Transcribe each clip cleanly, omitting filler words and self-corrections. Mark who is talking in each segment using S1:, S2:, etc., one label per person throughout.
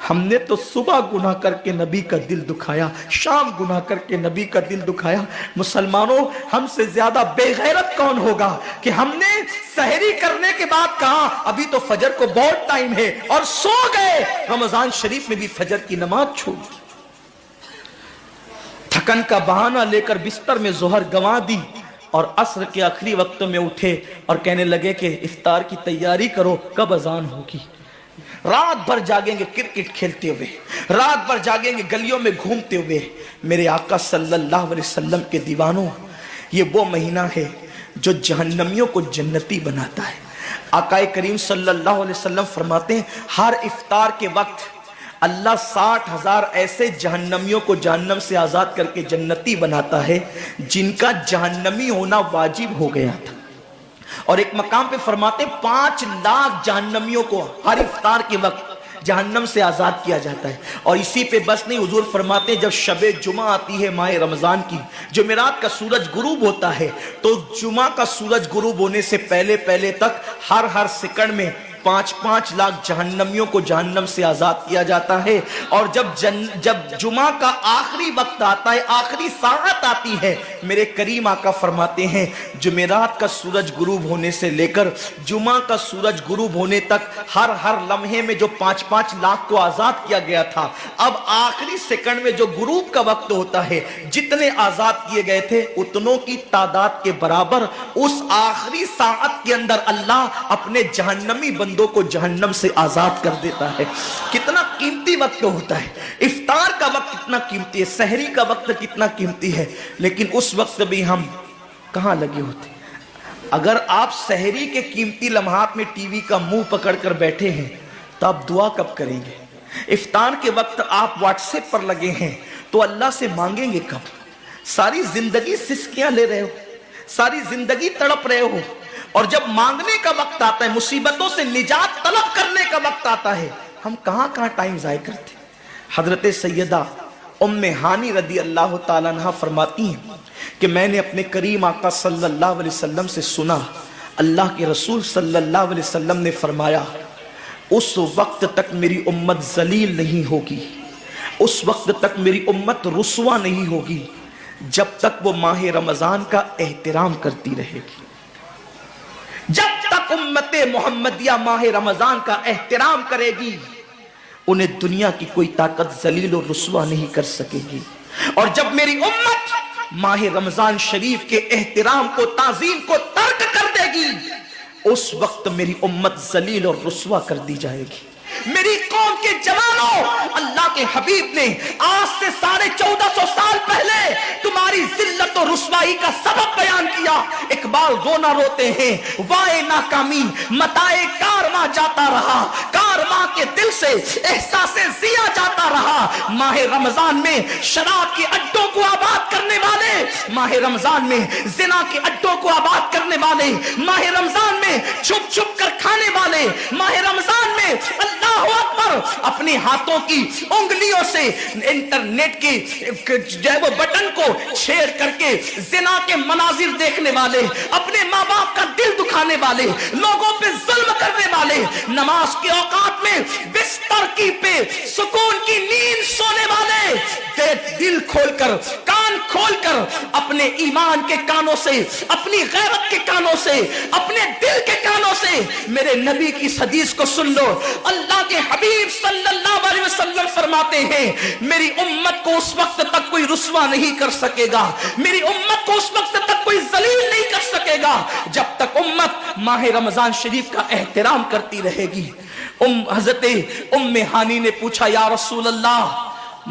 S1: ہم نے تو صبح گناہ کر کے نبی کا دل دکھایا، شام گناہ کر کے نبی کا دل دکھایا۔ مسلمانوں، ہم سے زیادہ بے غیرت کون ہوگا کہ ہم نے سحری کرنے کے بعد کہا ابھی تو فجر کو بہت ٹائم ہے اور سو گئے، رمضان شریف میں بھی فجر کی نماز چھوڑ دی، تھکن کا بہانہ لے کر بستر میں ظہر گنوا دی اور عصر کے آخری وقتوں میں اٹھے اور کہنے لگے کہ افطار کی تیاری کرو، کب اذان ہوگی۔ رات بھر جاگیں گے کرکٹ کھیلتے ہوئے، رات بھر جاگیں گے گلیوں میں گھومتے ہوئے۔ میرے آقا صلی اللہ علیہ وسلم کے دیوانوں، یہ وہ مہینہ ہے جو جہنمیوں کو جنتی بناتا ہے۔ آقا کریم صلی اللہ علیہ وسلم فرماتے ہیں ہر افطار کے وقت اللہ 60,000 ایسے جہنمیوں کو جہنم سے آزاد کر کے جنتی بناتا ہے جن کا جہنمی ہونا واجب ہو گیا تھا۔ اور ایک مقام پہ فرماتے 5 لاکھ جہنمیوں کو ہر افطار کے وقت جہنم سے آزاد کیا جاتا ہے۔ اور اسی پہ بس نہیں، حضور فرماتے ہیں جب شب جمعہ آتی ہے ماہ رمضان کی، جمعرات کا سورج غروب ہوتا ہے، تو جمعہ کا سورج غروب ہونے سے پہلے تک ہر سیکنڈ میں 5 لاکھ جہنمیوں کو جہنم سے آزاد کیا جاتا ہے۔ اور جب جمعہ کا آخری وقت آتا ہے، آخری ساعت آتی ہے، میرے کریم آقا فرماتے ہیں جمعرات کا سورج غروب ہونے سے لے کر جمعہ کا سورج غروب ہونے تک ہر لمحے میں جو 5 لاکھ کو آزاد کیا گیا تھا، اب آخری سیکنڈ میں جو غروب کا وقت ہوتا ہے، جتنے آزاد کیے گئے تھے اتنوں کی تعداد کے برابر اس آخری ساعت کے اندر اللہ اپنے جہنمی بندوں کو جہنم سے آزاد کر دیتا ہے۔ کتنا قیمتی وقت ہوتا ہے، افطار کا وقت کتنا قیمتی ہے، سحری کا وقت کتنا قیمتی ہے، لیکن اس وقت بھی ہم کہاں لگے ہوتے ہیں۔ اگر آپ سحری کے قیمتی لمحات میں ٹی وی کا منہ پکڑ کر بیٹھے ہیں تو آپ دعا کب کریں گے؟ افطار کے وقت آپ واٹس ایپ پر لگے ہیں تو اللہ سے مانگیں گے کب؟ ساری زندگی سسکیاں لے رہے ہو، ساری زندگی تڑپ رہے ہو، اور جب مانگنے کا وقت آتا ہے، مصیبتوں سے نجات طلب کرنے کا وقت آتا ہے، ہم کہاں ٹائم ضائع کرتے ہیں۔ حضرت سیدہ ام ہانی رضی اللہ تعالیٰ عنہ فرماتی ہیں کہ میں نے اپنے کریم آقا صلی اللہ علیہ وسلم سے سنا، اللہ کے رسول صلی اللہ علیہ وسلم نے فرمایا اس وقت تک میری امت ذلیل نہیں ہوگی، اس وقت تک میری امت رسوا نہیں ہوگی جب تک وہ ماہ رمضان کا احترام کرتی رہے گی۔ جب تک امت محمدیہ ماہ رمضان کا احترام کرے گی، انہیں دنیا کی کوئی طاقت ذلیل و رسوا نہیں کر سکے گی۔ اور جب میری امت ماہ رمضان شریف کے احترام کو، تعظیم کو ترک کر دے گی، اس وقت میری امت ذلیل اور رسوا کر دی جائے گی۔ میری قوم کے جوانوں، اللہ کے حبیب نے آج سے 1450 سال پہلے تمہاری ذلت و رسوائی کا سبب بیان کیا۔ اقبال رونا روتے ہیں، وائے ناکامی متائے کارواں جاتا رہا، کارواں کے دل سے احساس ضیا جاتا رہا۔ ماہ رمضان میں شراب کے اڈوں کو آباد کرنے والے، ماہ رمضان میں زنا کے اڈوں کو آباد کرنے والے، ماہ رمضان میں چھپ چھپ کر کھانے والے، ماہ رمضان میں اللہ اکبر اپنے ہاتھوں کی انگلیوں سے انٹرنیٹ کی جو ہے وہ بٹن کو چھیڑ کر کے زنا کے مناظر دیکھنے والے، اپنے ماں باپ کا دل دکھانے والے، لوگوں پہ ظلم کرنے والے، نماز کے اوقات میں بستر کی پہ سکون کی نیند سونے والے، دل کھول کر، کان کھول کر اپنے ایمان کے کانوں سے، اپنی غیرت کے کانوں سے، اپنے دل کے کانوں سے میرے نبی کی اس حدیث کو سن لو۔ اللہ کے حبیب صلی اللہ علیہ وسلم فرماتے ہیں میری امت کو اس وقت تک کوئی رسوا نہیں کر سکے گا، میری امت کو اس وقت تک کوئی ذلیل نہیں کر سکے گا جب تک امت ماہ رمضان شریف کا احترام کرتی رہے گی۔ حضرت ام ہانی نے پوچھا یا رسول اللہ،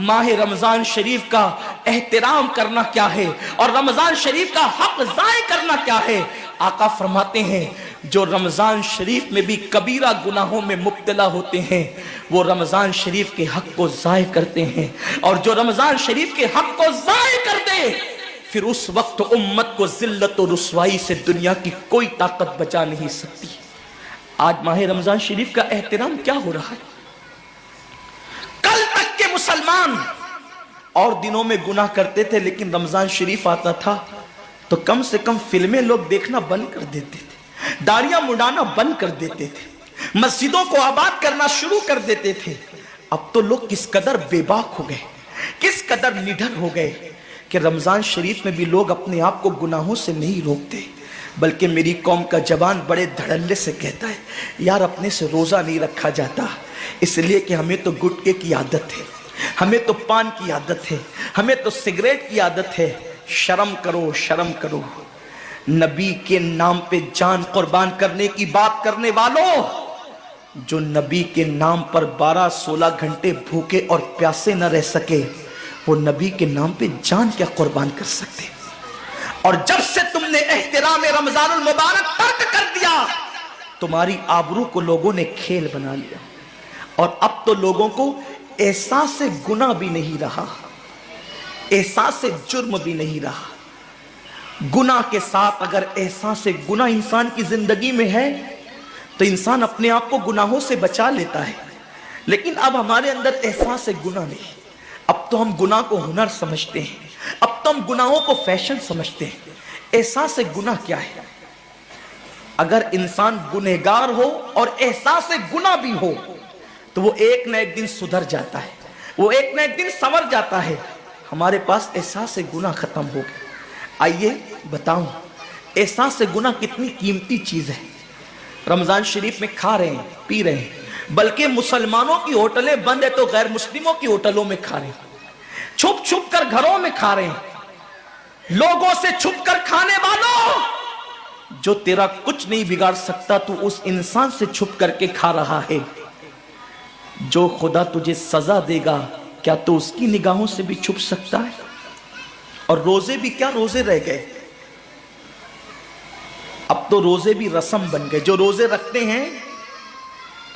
S1: ماہ رمضان شریف کا احترام کرنا کیا ہے اور رمضان شریف کا حق ضائع کرنا کیا ہے؟ آقا فرماتے ہیں جو رمضان شریف میں بھی کبیرہ گناہوں میں مبتلا ہوتے ہیں وہ رمضان شریف کے حق کو ضائع کرتے ہیں، اور جو رمضان شریف کے حق کو ضائع کر دے پھر اس وقت امت کو ذلت و رسوائی سے دنیا کی کوئی طاقت بچا نہیں سکتی۔ آج ماہ رمضان شریف کا احترام کیا ہو رہا ہے؟ کل تک کے مسلمان اور دنوں میں گناہ کرتے تھے، لیکن رمضان شریف آتا تھا تو کم سے کم فلمیں لوگ دیکھنا بند کر دیتے تھے، داڑیاں مڈانا بند کر دیتے تھے، مسجدوں کو آباد کرنا شروع کر دیتے تھے۔ अब तो लोग किस कदर बेबाक हो गए, किस कदर निडर हो गए कि रमजान शरीफ में भी लोग अपने आप को गुनाहों से नहीं रोकते, बल्कि मेरी कौम का जवान बड़े धड़ल्ले से कहता है यार अपने से रोज़ा नहीं रखा जाता, इसलिए कि हमें तो गुटखे की आदत है, हमें तो पान की आदत है, हमें तो सिगरेट की आदत है। शर्म करो, शर्म करो। नबी के नाम पे जान कुर्बान करने की बात करने वालों, जो नबी के नाम पर 12-16 घंटे भूखे और प्यासे न रह सके, वो नबी के नाम पे जान क्या कुर्बान कर सकते। और जब से तुमने एहतराम रमजानुल मुबारक तर्क कर दिया, तुम्हारी आबरू को लोगों ने खेल बना लिया, और अब तो लोगों को एहसास से गुनाह भी नहीं रहा, एहसास से जुर्म भी नहीं रहा। गुनाह के साथ अगर एहसास से गुनाह इंसान की जिंदगी में है तो इंसान अपने आप को गुनाहों से बचा लेता है, लेकिन अब हमारे अंदर एहसास से गुनाह नहीं। अब तो हम गुनाह को हुनर समझते हैं, अब तो हम गुनाहों को फैशन समझते हैं। एहसास से गुनाह क्या है? अगर इंसान गुनहगार हो और एहसास से गुनाह भी हो तो वो एक न एक दिन सुधर जाता है, वो एक न एक दिन संवर जाता है। हमारे पास एहसास से गुनाह खत्म हो गया। आइए बताऊं एहसास से गुनाह कितनी कीमती चीज है। रमजान शरीफ में खा रहे हैं, पी रहे हैं, बल्कि मुसलमानों की होटलें बंद है तो गैर मुस्लिमों की होटलों में खा रहे हैं, छुप छुप कर घरों में खा रहे हैं। लोगों से छुप कर खाने वालों, जो तेरा कुछ नहीं बिगाड़ सकता तू उस इंसान से छुप करके खा रहा है। जो खुदा तुझे सजा देगा क्या तू उसकी निगाहों से भी छुप सकता है? और रोजे भी क्या रोजे रह गए, अब तो रोजे भी रस्म बन गए। जो रोजे रखते हैं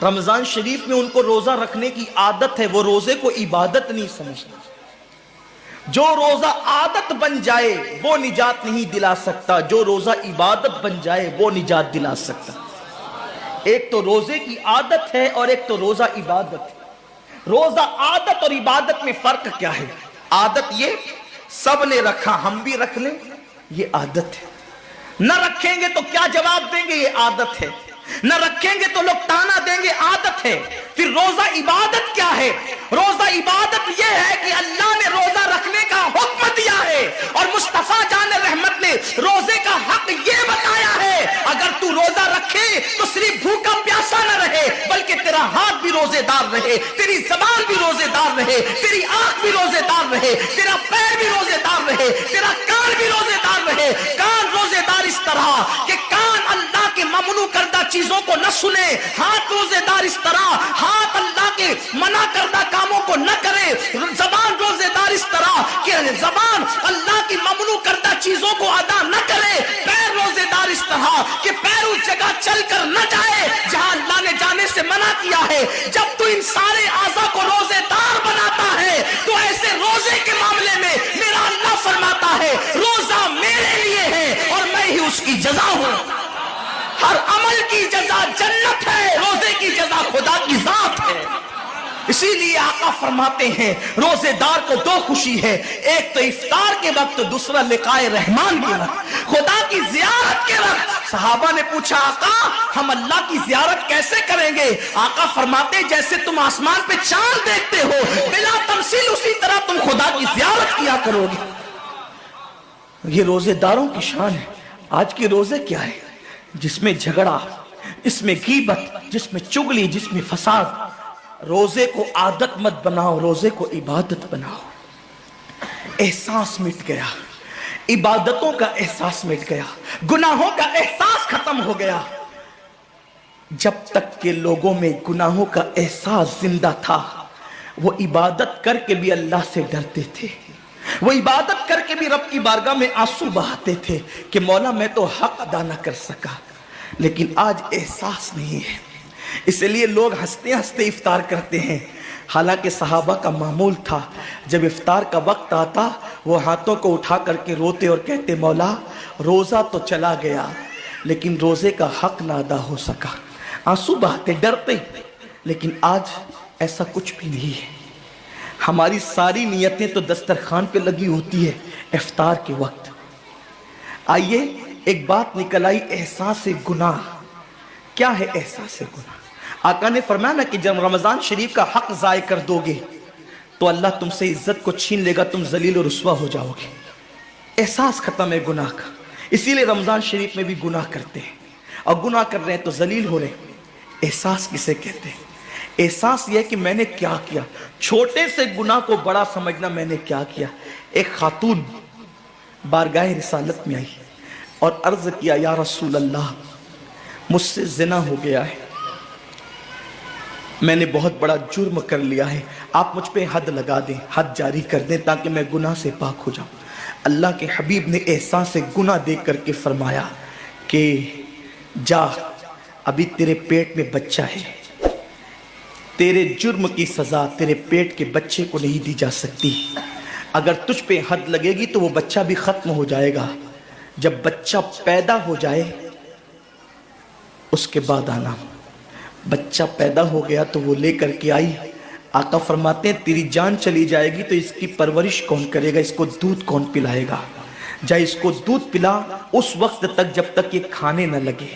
S1: रमजान शरीफ में, उनको रोजा रखने की आदत है, वो रोजे को इबादत नहीं समझते। जो रोजा आदत बन जाए वो निजात नहीं दिला सकता, जो रोजा इबादत बन जाए वो निजात दिला सकता। एक तो रोजे की आदत है और एक तो रोजा इबादत है। रोजा आदत और इबादत में फर्क क्या है? आदत ये सब ने रखा हम भी रख लें, ये आदत है। न रखेंगे तो क्या जवाब देंगे, ये आदत है। न रखेंगे तो लोग ताना देंगे, आदत है। फिर रोजा इबादत क्या है? रोजा इबादत यह है कि अल्लाह ने रोजा रखने का हुक्म दिया है और मुस्तफा जान रहमत ने रोजे का हक यह बताया है, अगर तू रोजा रखे तो सिर्फ भूखा प्यासा न रहे, बल्कि तेरा हाथ भी रोजेदार रहे, तेरी जबान भी रोजेदार रहे, तेरी आंख भी रोजेदार रहे, तेरा पैर भी रोजेदार रहे, तेरा कान भी रोजेदार रहे। कान रोजेदार इस तरह कि कान अल्लाह के ममनू करदा चीजों को न सुने, हाथ रोजेदार इस तरह हाथ अल्लाह के मना करदा कामों को न करे, जबान रोजेदार इस तरह कि जबान अल्लाह की ममनू करदा चीजों को अदा न करे, पैर रोजेदार इस तरह कि पैर उस जगह चलकर न जाए जहां अल्लाह ने जाने से मना किया है। जब तू इन सारे आज़ा को रोजेदार बनाता है तो ऐसे रोजे के मामले में मेरा अल्लाह फरमाता है रोजा मेरे लिए है और मैं ही उसकी जजा हूं। हर अमल की जजा जन्नत है, रोजे की जजा खुदा की जात है। इसीलिए आका फरमाते हैं रोजेदार को दो खुशी है, एक तो इफ्तार के वक्त, दूसरा लिकाए रहमान के वक्त, खुदा की जियारत के वक्त। सहाबा ने पूछा आका हम अल्लाह की जियारत कैसे करेंगे? आका फरमाते जैसे तुम आसमान पे चांद देखते हो बिला तमसील, उसी तरह तुम खुदा की जियारत किया करोगे। ये रोजेदारों की शान है। आज के रोजे क्या है? जिसमें झगड़ा, जिसमें गीबत, जिसमें चुगली, जिसमें फसाद। रोजे को आदत मत बनाओ, रोजे को इबादत बनाओ। एहसास मिट गया, इबादतों का एहसास मिट गया, गुनाहों का एहसास खत्म हो गया। जब तक के लोगों में गुनाहों का एहसास जिंदा था वो इबादत करके भी अल्लाह से डरते थे, वो इबादत करके भी रब की बारगाह में आंसू बहाते थे कि मौला मैं तो हक अदा न कर सका। लेकिन आज एहसास नहीं है, इसलिए लोग हंसते हंसते इफ्तार करते हैं। हालांकि सहाबा का मामूल था जब इफ्तार का वक्त आता वो हाथों को उठा करके रोते और कहते मौला रोज़ा तो चला गया लेकिन रोज़े का हक ना अदा हो सका। आंसू बहाते, डरते। लेकिन आज ऐसा कुछ भी नहीं है। हमारी सारी नियतें तो दस्तरखान पे लगी होती है इफ्तार के वक्त। आइए एक बात निकल आई, एहसास गुनाह। क्या है एहसास गुनाह? آقا نے فرمایا نا کہ جب رمضان شریف کا حق ضائع کر دو گے تو اللہ تم سے عزت کو چھین لے گا، تم ذلیل و رسوا ہو جاؤ گے۔ احساس ختم ہے گناہ کا، اسی لیے رمضان شریف میں بھی گناہ کرتے ہیں، اور گناہ کر رہے ہیں تو ذلیل ہو رہے ہیں۔ احساس کسے کہتے ہیں؟ احساس یہ ہے کہ میں نے کیا کیا، چھوٹے سے گناہ کو بڑا سمجھنا میں نے کیا کیا۔ ایک خاتون بارگاہ رسالت میں آئی اور عرض کیا، یا رسول اللہ مجھ سے زنا ہو گیا ہے، میں نے بہت بڑا جرم کر لیا ہے، آپ مجھ پہ حد لگا دیں، حد جاری کر دیں تاکہ میں گناہ سے پاک ہو جاؤں۔ اللہ کے حبیب نے احساس گناہ دیکھ کر کے فرمایا کہ جا، ابھی تیرے پیٹ میں بچہ ہے، تیرے جرم کی سزا تیرے پیٹ کے بچے کو نہیں دی جا سکتی، اگر تجھ پہ حد لگے گی تو وہ بچہ بھی ختم ہو جائے گا، جب بچہ پیدا ہو جائے اس کے بعد آنا۔ بچہ پیدا ہو گیا تو وہ لے کر کے آئی، آقا فرماتے ہیں تیری جان چلی جائے گی تو اس کی پرورش کون کرے گا، اس کو دودھ کون پلائے گا، جا اس کو دودھ پلا اس وقت تک جب تک یہ کھانے نہ لگے۔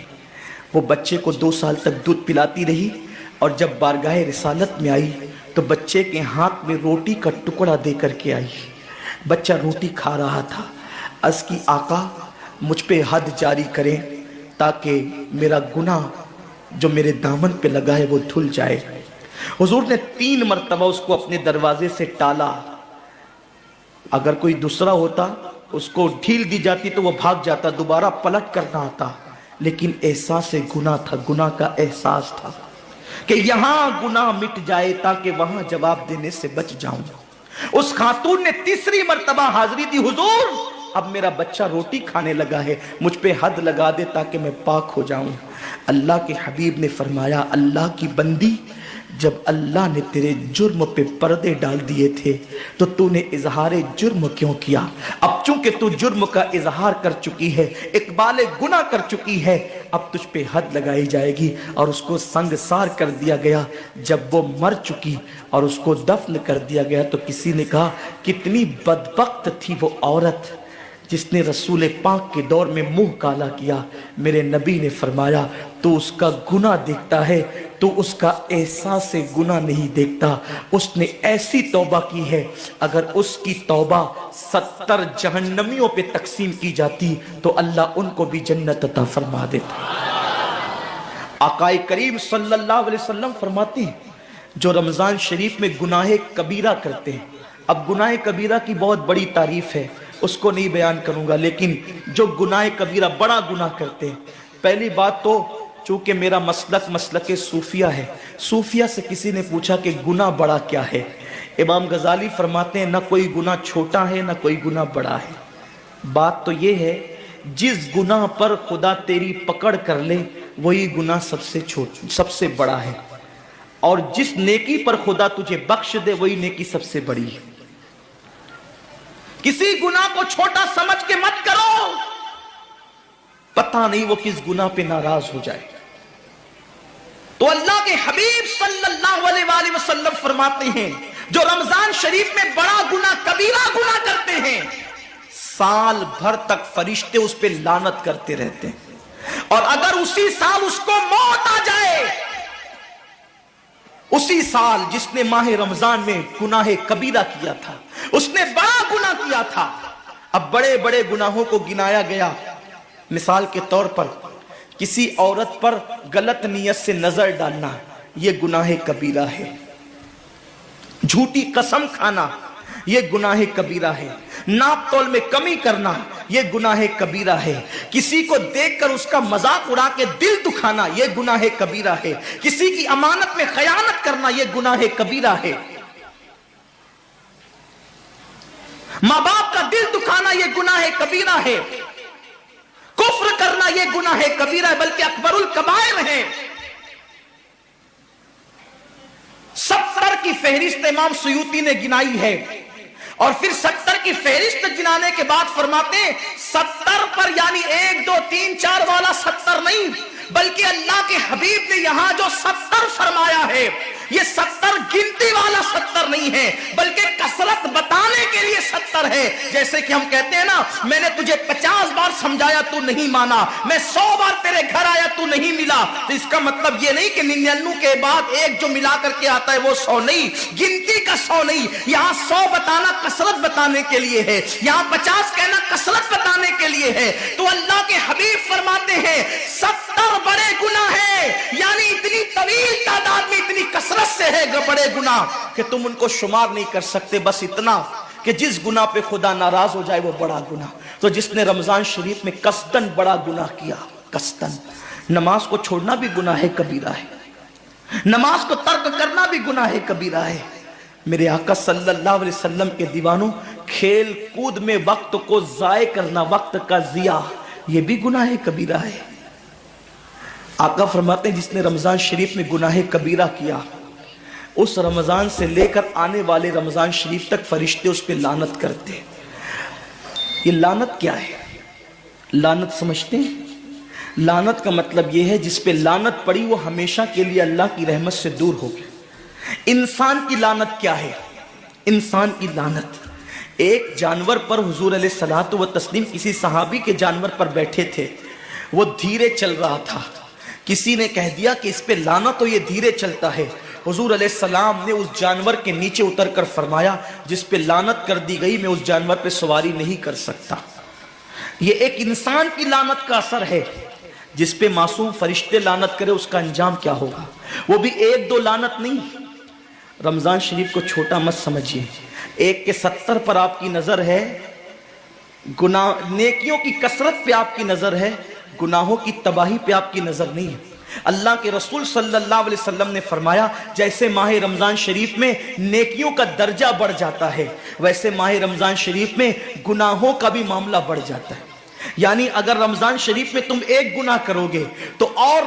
S1: وہ بچے کو 2 سال تک دودھ پلاتی رہی، اور جب بارگاہ رسالت میں آئی تو بچے کے ہاتھ میں روٹی کا ٹکڑا دے کر کے آئی، بچہ روٹی کھا رہا تھا، عرض کی آقا مجھ پہ حد جاری کریں تاکہ میرا گناہ جو میرے دامن پہ لگا ہے وہ دھل جائے۔ حضور نے 3 مرتبہ اس کو اپنے دروازے سے ٹالا، اگر کوئی دوسرا ہوتا اس کو ڈھیل دی جاتی تو وہ بھاگ جاتا، دوبارہ پلٹ کرنا آتا، لیکن احساس گناہ تھا، گناہ کا احساس تھا کہ یہاں گناہ مٹ جائے تاکہ وہاں جواب دینے سے بچ جاؤں۔ اس خاتون نے 3 مرتبہ حاضری دی، حضور اب میرا بچہ روٹی کھانے لگا ہے، مجھ پہ حد لگا دے تاکہ میں پاک ہو جاؤں۔ اللہ کے حبیب نے فرمایا، اللہ کی بندی، جب اللہ نے تیرے جرم پہ پردے ڈال دیے تھے تو تو نے اظہار جرم کیوں کیا؟ اب چونکہ تو جرم کا اظہار کر چکی ہے، اقبال گناہ کر چکی ہے، اب تجھ پہ حد لگائی جائے گی۔ اور اس کو سنگسار کر دیا گیا۔ جب وہ مر چکی اور اس کو دفن کر دیا گیا تو کسی نے کہا کتنی بدبخت تھی وہ عورت جس نے رسول پاک کے دور میں منہ کالا کیا۔ میرے نبی نے فرمایا تو اس کا گناہ دیکھتا ہے، تو اس کا احساس گناہ نہیں دیکھتا۔ اس نے ایسی توبہ کی ہے، اگر اس کی توبہ 70 جہنمیوں پہ تقسیم کی جاتی تو اللہ ان کو بھی جنت عطا فرما دیتا۔ آقا کریم صلی اللہ علیہ وسلم فرماتے ہیں جو رمضان شریف میں گناہ کبیرہ کرتے ہیں، اب گناہ کبیرہ کی بہت بڑی تعریف ہے، اس کو نہیں بیان کروں گا، لیکن جو گناہ کبیرہ بڑا گناہ کرتے ہیں، پہلی بات تو چونکہ میرا مسلک صوفیہ ہے، صوفیہ سے کسی نے پوچھا کہ گناہ بڑا کیا ہے؟ امام غزالی فرماتے ہیں نہ کوئی گناہ چھوٹا ہے نہ کوئی گناہ بڑا ہے، بات تو یہ ہے جس گناہ پر خدا تیری پکڑ کر لے وہی گناہ سب سے بڑا ہے، اور جس نیکی پر خدا تجھے بخش دے وہی نیکی سب سے بڑی ہے۔ کسی گناہ کو چھوٹا سمجھ کے مت کرو، پتہ نہیں وہ کس گناہ پہ ناراض ہو جائے۔ تو اللہ کے حبیب صلی اللہ علیہ وآلہ وسلم فرماتے ہیں جو رمضان شریف میں بڑا گناہ کبیرہ گناہ کرتے ہیں، سال بھر تک فرشتے اس پہ لعنت کرتے رہتے ہیں، اور اگر اسی سال اس کو موت آ جائے، اسی سال جس نے ماہ رمضان میں گناہ کبیرہ کیا تھا، اس نے بڑا گناہ کیا تھا، اب بڑے بڑے گناہوں کو گنایا گیا۔ مثال کے طور پر کسی عورت پر غلط نیت سے نظر ڈالنا یہ گناہ کبیرہ ہے، جھوٹی قسم کھانا یہ گناہ کبیرہ ہے، ناپ تول میں کمی کرنا یہ گناہ کبیرہ ہے، کسی کو دیکھ کر اس کا مذاق اڑا کے دل دکھانا یہ گناہ کبیرہ ہے، کسی کی امانت میں خیانت کرنا یہ گناہ کبیرہ ہے، ماں باپ کا دل دکھانا یہ گناہ کبیرہ ہے، کفر کرنا یہ گناہ کبیرہ ہے، بلکہ اکبر الکبائر ہے۔ 70 کی فہرست امام سیوطی نے گنائی ہے، اور پھر 70 کی فہرست گنانے کے بعد فرماتے ہیں 70 پر یعنی 1 2 3 4 والا 70 نہیں، بلکہ اللہ کے حبیب نے یہاں جو 70 فرمایا ہے یہ 70 گنتی والا 70 نہیں ہے، بلکہ कसरत बताने के लिए 70 है। जैसे कि हम कहते हैं ना, मैंने तुझे 50 बार समझाया तू नहीं माना, मैं 100 बार तेरे घर आया तू नहीं मिला, तो इसका मतलब ये नहीं कि 99 के बाद एक जो मिला करके आता है वो 100 नहीं, गिनती का 100 नहीं। यहाँ 100 बताना कसरत बताने के लिए है, यहाँ 50 कहना कसरत बताने के लिए है। तो अल्लाह के हबीब फरमाते हैं 70 बड़े गुनाह है, यानी इतनी तवील तादाद में इतनी कसरत से है बड़े गुनाह कि तुम उनको शुमार नहीं कर सकते। बस इतना कि जिस गुनाह पे खुदा नाराज हो जाए वो बड़ा गुनाह। तो जिसने रमजान शरीफ में कसदन बड़ा गुनाह किया, कसदन, नमाज को छोड़ना भी गुनाह है, कबीरा है, नमाज को तर्क करना भी गुनाह है, कबीरा है। मेरे आका सल्लल्लाहु अलैहि वसल्लम के दीवानों, खेल कूद में वक्त को जाय करना, वक्त का जिया, ये भी गुनाह है, कबीरा है। आका फरमाते हैं जिसने रमजान शरीफ में गुनाह कबीरा किया, उस रमजान से लेकर आने वाले रमजान शरीफ तक फरिश्ते उस पर लानत करते हैं। ये लानत क्या है? लानत समझते हैं? लानत का मतलब यह है जिस पे लानत पड़ी वो हमेशा के लिए अल्लाह की रहमत से दूर हो गया। इंसान की लानत क्या है? इंसान की लानत, एक जानवर पर हुजूर अलैहिस्सलातु व तस्लीम किसी सहाबी के जानवर पर बैठे थे, वो धीरे चल रहा था, किसी ने कह दिया कि इस पे लानत हो, ये धीरे चलता है। हुजूर अलैहिस्सलाम ने उस जानवर के नीचे उतरकर फरमाया जिस पे लानत कर दी गई मैं उस जानवर पे सवारी नहीं कर सकता। ये एक इंसान की लानत का असर है। जिस पे मासूम फरिश्ते लानत करे उसका अंजाम क्या होगा? वो भी एक दो लानत नहीं। रमजान शरीफ को छोटा मत समझिए, एक के 70 पर आपकी नजर है, गुनाह नेकियों की कसरत पे आपकी नजर है, गुनाहों की तबाही पे आपकी नजर नहीं है। अल्लाह के रसूल सल्लल्लाहु अलैहि वसल्लम ने फरमाया जैसे माह रमजान शरीफ में नेकियों का दर्जा बढ़ जाता है, वैसे माह रमजान शरीफ में गुनाहों का भी मामला बढ़ जाता है। यानी अगर रमजान शरीफ में तुम एक गुनाह करोगे तो और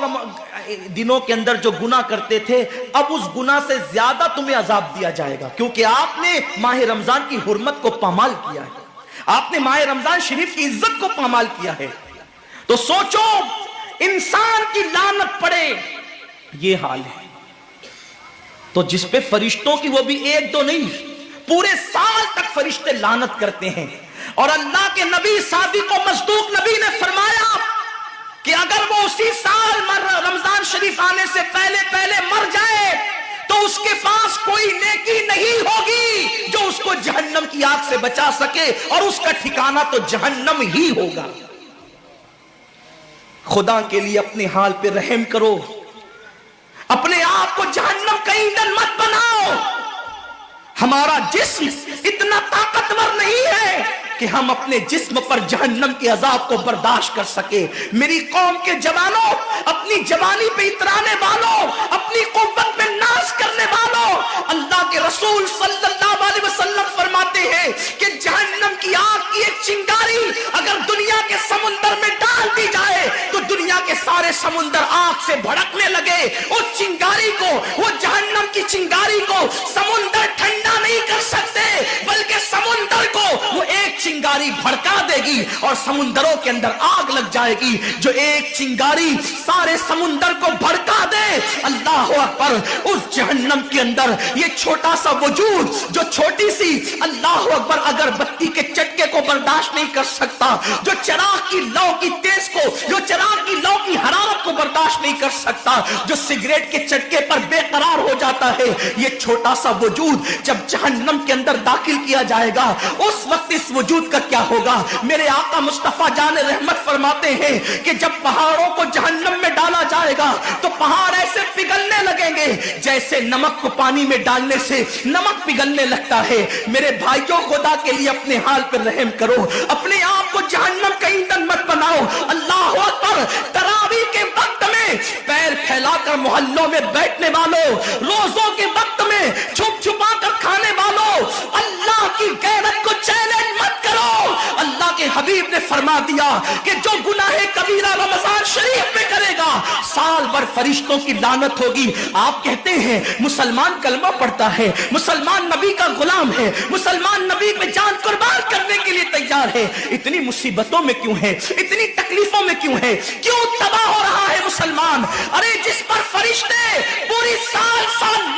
S1: दिनों के अंदर जो गुनाह करते थे अब उस गुनाह से ज्यादा तुम्हें अजाब दिया जाएगा, क्योंकि आपने माह रमजान की हुर्मत को पामाल किया है, आपने माह रमजान शरीफ की इज्जत को पामाल किया है। तो सोचो इंसान की लानत पड़े, ये हाल है। तो जिस पे फरिश्तों की, वो भी एक दो नहीं, पूरे साल तक फरिश्ते लानत करते हैं। और अल्लाह के नबी सादिक व मस्दूक नबी ने फरमाया कि अगर वो उसी साल रमजान शरीफ आने से पहले पहले मर जाए तो उसके पास कोई नेकी नहीं होगी जो उसको जहन्नम की आग से बचा सके, और उसका ठिकाना तो जहन्नम ही होगा। खुदा के लिए अपने हाल पे रहम करो, अपने आप को जहन्नम का ईंधन मत बनाओ। हमारा जिस्म इतना ताकतवर नहीं है कि हम अपने जिस्म पर जहन्नम के अजाब को बर्दाश्त कर सके। मेरी कौम के जवानों, अपनी जवानी पे इतराने वालों, अपनी कुव्वत पे नाश करने वालों, अल्लाह के रसूल सल्लल्लाहु अलैहि वसल्लम फरमाते हैं कि जहन्नम की आग की एक चिंगारी अगर दुनिया के समुंदर में डाल दी जाए तो दुनिया के सारे समुंदर आग से भड़कने लगे। उस चिंगारी को, वो जहन्नम की चिंगारी को समुंदर ठंडा नहीं कर सकते, बल्कि समुंदर को वो एक चिंगारी भड़का देगी और समुंदरों के अंदर आग लग जाएगी। जो एक चिंगारी सारे समुंदर को भड़का दे, अल्लाह अकबर, उस जहन्नम के अंदर ये छोटा सा वजूद जो छोटी सी, अल्लाह अकबर, अगर बत्ती के चटके को बर्दाश्त नहीं कर सकता, जो चिराग की लौ की तेज को, जो चिराग की लौ की हरारत को बर्दाश्त नहीं कर सकता, जो सिगरेट के चटके पर बेकरार हो जाता है, ये छोटा सा वजूद जब जहन्नम के अंदर दाखिल किया जाएगा उस वक्त इस वजूद का क्या होगा? मेरे आका मुस्तफा जान रहमत फरमाते हैं कि जब पहाड़ों को जहन्नम में डाला जाएगा तो पहाड़ ऐसे पिघलने लगेंगे जैसे नमक को पानी में डालने से नमक पिघलने लगता है। मेरे भाइयों, खुदा के लिए अपने हाल पर रहम करो, अपने आप को जहन्नम का ईंधन मत बनाओ। अल्लाह अकबर, तरावी के वक्त में पैर फैलाकर मोहल्लों में बैठने वालों, रोजों के वक्त में छुप छुपा कर खाने वालों, अल्लाह की गैरत को चैलेंज मत करो। अल्लाह के हबीब ने फरमा दिया कि जो गुनाह कबीरा रमजान शरीफ में करेगा साल भर फरिश्तों की लानत होगी। आप कहते हैं मुसलमान कलमा पढ़ता है, मुसलमान नबी का गुलाम है, मुसलमान नबी पे जान कुर्बान करने के लिए तैयार है, इतनी मुसीबतों में क्यों है, इतनी तकलीफों में क्यों है, क्यों तबाह हो रहा है मुसलमान? अरे जिस पर फरिश्ते पूरी साल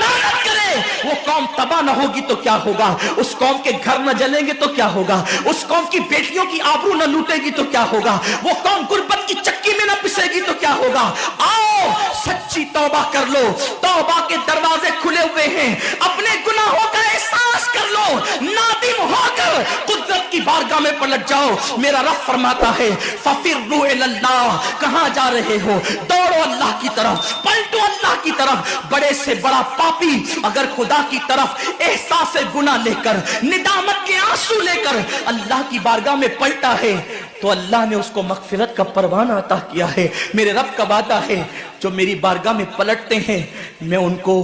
S1: लानत करे वो कौम तबाह न होगी तो क्या होगा? उस कौम के घर न जलेंगे तो क्या होगा? उस कौम की बेटियों की आबरू न लूटेगी तो क्या होगा? वो कौम गुर्बत की चक्की में न पिसेगी तो क्या होगा? आओ सच्ची तौबा कर लो, तौबा के दरवाजे खुले हुए हैं, अपने गुनाहों का एहसास कर लो, नादिम होकर कुदरत की बारगाह में पलट जाओ। मेरा रब फरमाता है फफिर्रू इलल्लाह, कहां जा रहे हो? दौड़ो अल्लाह की तरफ, पलटो अल्लाह की तरफ। बड़े से बड़ा पापी अगर खुदा की तरफ एहसास गुनाह लेकर, निदामत के आंसू लेकर अल्लाह की बारगाह में पलटा है तो अल्लाह ने उसको मगफिरत का परवाना अता किया है। मेरे रब का वादा है जो मेरी बारगाह में पलटते हैं मैं उनको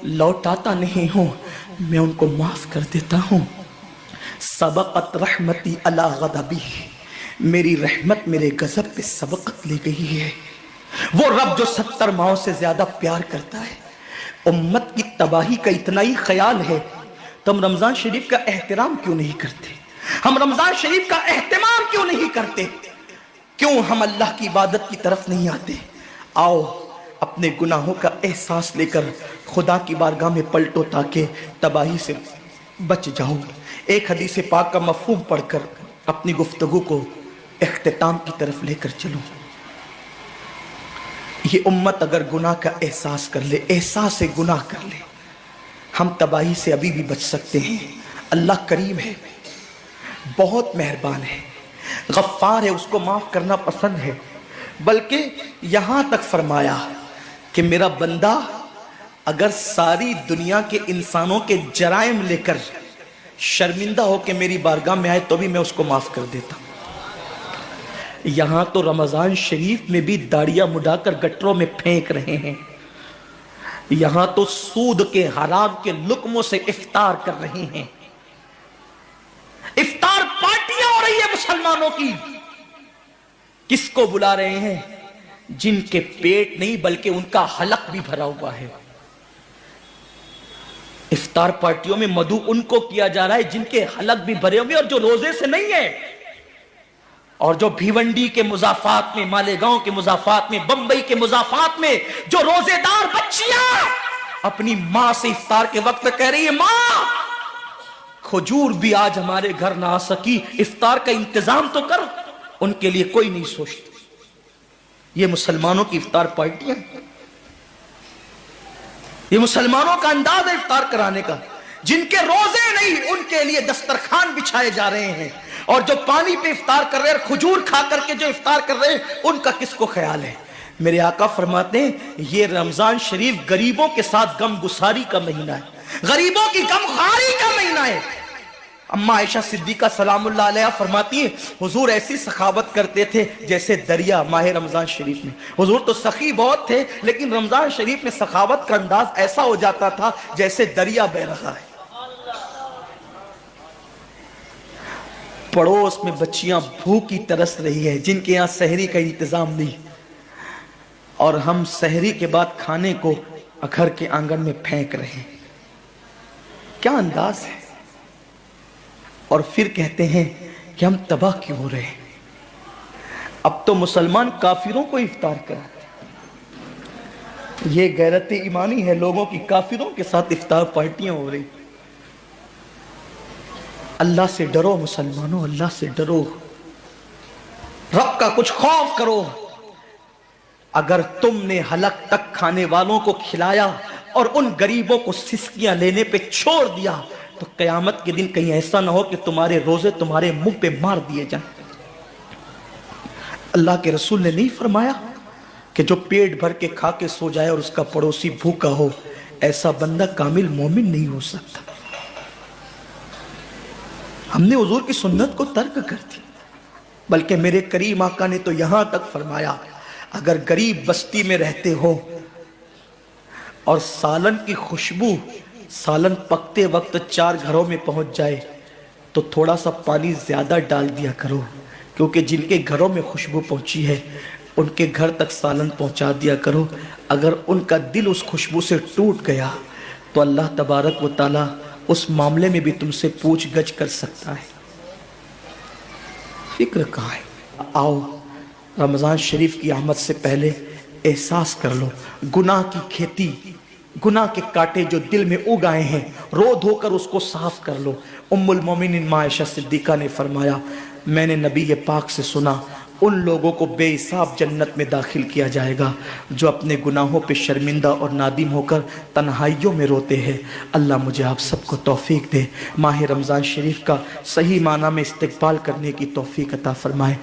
S1: लौटाता नहीं हूं, मैं उनको माफ कर देता हूं। सबक़त रहमती अला गज़बी, मेरी रहमत मेरे गजब पे सबकत ले गई है। वो रब जो 70 माओं से ज्यादा प्यार करता है, उम्मत की तबाही का इतना ही ख्याल है तो हम रमजान शरीफ का एहतराम क्यों नहीं करते? हम रमजान शरीफ का एहतमाम क्यों नहीं करते? क्यों हम अल्लाह की इबादत की तरफ नहीं आते? आओ अपने गुनाहों का एहसास लेकर खुदा की बारगाह में पलटो ताकि तबाही से बच जाओ। एक हदीस पाक का मफहूम पढ़कर अपनी गुफ्तगू को इख्तिताम की तरफ लेकर चलो। ये उम्मत अगर गुनाह का एहसास कर ले, एहसास से गुनाह कर ले, हम तबाही से अभी भी बच सकते हैं। अल्लाह करीम है, बहुत मेहरबान है, गफ्फार है, उसको माफ करना पसंद है। बल्कि यहां तक फरमाया कि मेरा बंदा अगर सारी दुनिया के इंसानों के जराइम लेकर शर्मिंदा होकर मेरी बारगाह में आए तो भी मैं उसको माफ कर देता। यहां तो रमजान शरीफ में भी दाढ़ियां मुड़ाकर गटरों में फेंक रहे हैं, यहां तो सूद के हराम के लुक्मों से इफ्तार कर रहे हैं। इफ्तार पार्टियां हो रही है मुसलमानों की। किसको बुला रहे हैं? जिनके पेट नहीं बल्कि उनका हलक भी भरा हुआ है। इफ्तार पार्टियों में मधु उनको किया जा रहा है जिनके हलक भी भरे हुए और जो रोजे से नहीं है, और जो भिवंडी के मुजाफात में, मालेगांव के मुजाफात में, बंबई के मुजाफात में जो रोजेदार बच्चियां अपनी मां से इफ्तार के वक्त कह रही है मां खजूर भी आज हमारे घर ना आ सकी, इफ्तार का इंतजाम तो कर, उनके लिए कोई नहीं सोचता। ये मुसलमानों की इफ्तार पार्टियां, ये मुसलमानों का अंदाज है इफ्तार कराने का। जिनके रोजे नहीं उनके लिए दस्तरखान बिछाए जा रहे हैं, और जो पानी पे इफ्तार कर रहे हैं, खजूर खा करके जो इफ्तार कर रहे हैं, उनका किसको ख्याल है? मेरे आका फरमाते हैं ये रमजान शरीफ गरीबों के साथ गम गुसारी का महीना है, गरीबों की गमखारी का महीना है। अम्मा आयशा सिद्दीका सलामुल्लाह अलैहा फरमाती है हुजूर ऐसी सखावत करते थे जैसे दरिया माह रमजान शरीफ में। हुजूर तो सखी बहुत थे, लेकिन रमजान शरीफ में सखावत का अंदाज ऐसा हो जाता था जैसे दरिया बह रहा है। पड़ोस में बच्चियां भूखी तरस रही है, जिनके यहाँ सहरी का इंतजाम नहीं, और हम सहरी के बाद खाने को घर के आंगन में फेंक रहे हैं। क्या अंदाज है? और फिर कहते हैं कि हम तबाह क्यों हो रहे हैं। अब तो मुसलमान काफिरों को इफ्तार कराते। ये गैरत ईमानी है लोगों की, काफिरों के साथ इफ्तार पार्टियां हो रही। अल्लाह से डरो मुसलमानों, अल्लाह से डरो, रब का कुछ खौफ करो। अगर तुमने हलक तक खाने वालों को खिलाया और उन गरीबों को सिसकियां लेने पे छोड़ दिया तो कयामत के दिन कहीं ऐसा ना हो कि तुम्हारे रोजे तुम्हारे मुंह पे मार दिए जाएं। अल्लाह के रसूल ने नहीं फरमाया कि जो पेट भर के खा के सो जाए और उसका पड़ोसी भूखा हो, ऐसा बंदा कामिल मोमिन नहीं हो सकता। हमने हुजूर की सुन्नत को तर्क कर दी, बल्कि मेरे करीम आका ने तो यहां तक फरमाया अगर गरीब बस्ती में रहते हो और सालन की खुशबू सालन पकते वक्त 4 घरों में पहुंच जाए تو تھوڑا سا پانی زیادہ ڈال دیا کرو، کیونکہ جن کے گھروں میں خوشبو پہنچی ہے ان کے گھر تک سالن پہنچا دیا کرو۔ اگر ان کا دل اس خوشبو سے ٹوٹ گیا تو اللہ تبارک و تعالیٰ اس معاملے میں بھی تم سے پوچھ گچھ کر سکتا ہے۔ فکر کہاں ہے؟ آؤ رمضان شریف کی آمد سے پہلے احساس کر لو، گناہ کی کھیتی، گناہ کے کانٹے جو دل میں اگ آئے ہیں، رو دھو کر اس کو صاف کر لو۔ ام المومنین ماں عائشہ صدیقہ نے فرمایا، میں نے نبی پاک سے سنا ان لوگوں کو بے حساب جنت میں داخل کیا جائے گا جو اپنے گناہوں پہ شرمندہ اور نادم ہو کر تنہائیوں میں روتے ہیں۔ اللہ مجھے آپ سب کو توفیق دے، ماہ رمضان شریف کا صحیح معنی میں استقبال کرنے کی توفیق عطا فرمائے۔